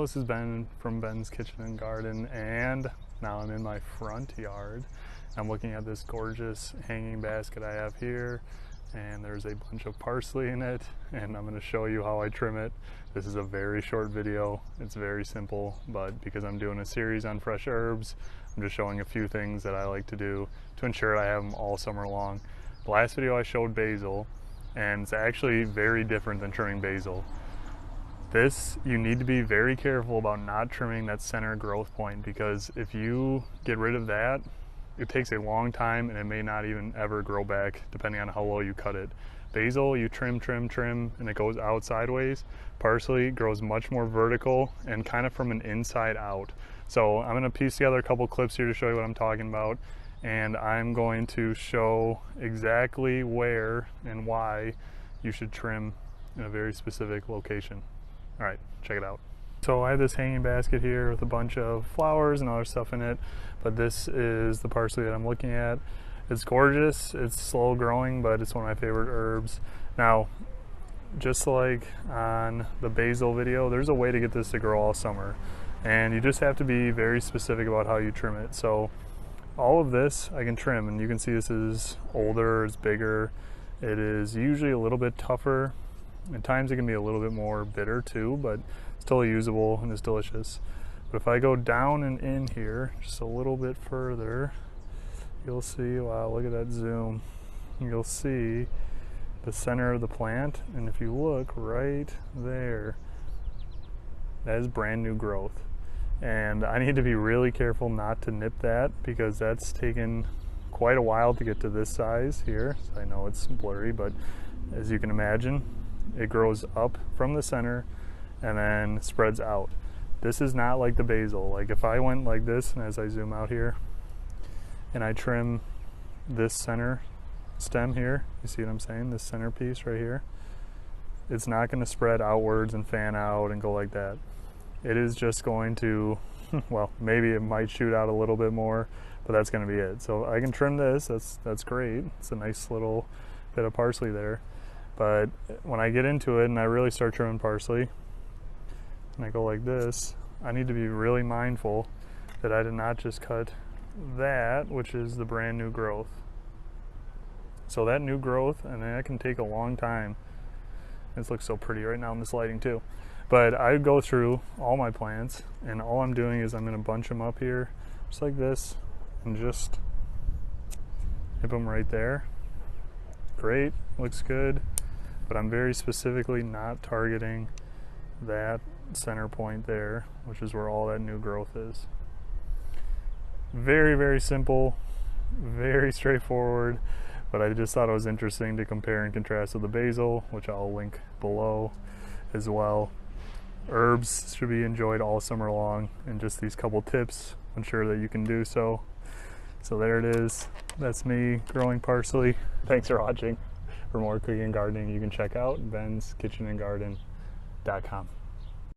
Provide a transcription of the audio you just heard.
this is Ben from Ben's Kitchen and Garden, and now I'm in my front yard. I'm looking at this gorgeous hanging basket I have here, and there's a bunch of parsley in it, and I'm going to show you how I trim it. This is a very short video. It's very simple, but because I'm doing a series on fresh herbs, I'm just showing a few things that I like to do to ensure I have them all summer long. The last video I showed basil, and it's actually very different than trimming basil. This, you need to be very careful about not trimming that center growth point, because if you get rid of that, it takes a long time and it may not even ever grow back depending on how low you cut it. Basil, you trim, and it goes out sideways. Parsley grows much more vertical and kind of from an inside out. So I'm gonna piece together a couple clips here to show you what I'm talking about, and I'm going to show exactly where and why you should trim in a very specific location. All right, check it out. So I have this hanging basket here with a bunch of flowers and other stuff in it, but this is the parsley that I'm looking at. It's gorgeous, it's slow growing, but it's one of my favorite herbs. Now, just like on the basil video, there's a way to get this to grow all summer, and you just have to be very specific about how you trim it. So all of this I can trim, and you can see this is older, it's bigger. It is usually a little bit tougher. At times it can be a little bit more bitter too, but still usable and it's delicious. But if I go down and in here just a little bit further, you'll see, wow, look at that zoom. You'll see the center of the plant, and if you look right there, that is brand new growth. And I need to be really careful not to nip that, because that's taken quite a while to get to this size here. So I know it's blurry, but as you can imagine, it grows up from the center and then spreads out. This is not like the basil. Like if I went like this, and as I zoom out here and I trim this center stem here, you see what I'm saying? This center piece right here, it's not going to spread outwards and fan out and go like that. It is just going to, well, maybe it might shoot out a little bit more, but that's going to be it. So I can trim this, that's great. It's a nice little bit of parsley there. But when I get into it and I really start trimming parsley, and I go like this, I need to be really mindful that I did not just cut that, which is the brand new growth. So that new growth, and that can take a long time. This looks so pretty right now in this lighting too. But I go through all my plants, and all I'm doing is I'm gonna bunch them up here, just like this, and just nip them right there. Great, looks good. But I'm very specifically not targeting that center point there, which is where all that new growth is. Very, very simple, very straightforward, but I just thought it was interesting to compare and contrast with the basil, which I'll link below as well. Herbs should be enjoyed all summer long, and just these couple tips ensure that you can do so. So there it is. That's me growing parsley. Thanks for watching. For more cooking and gardening, you can check out benskitchenandgarden.com.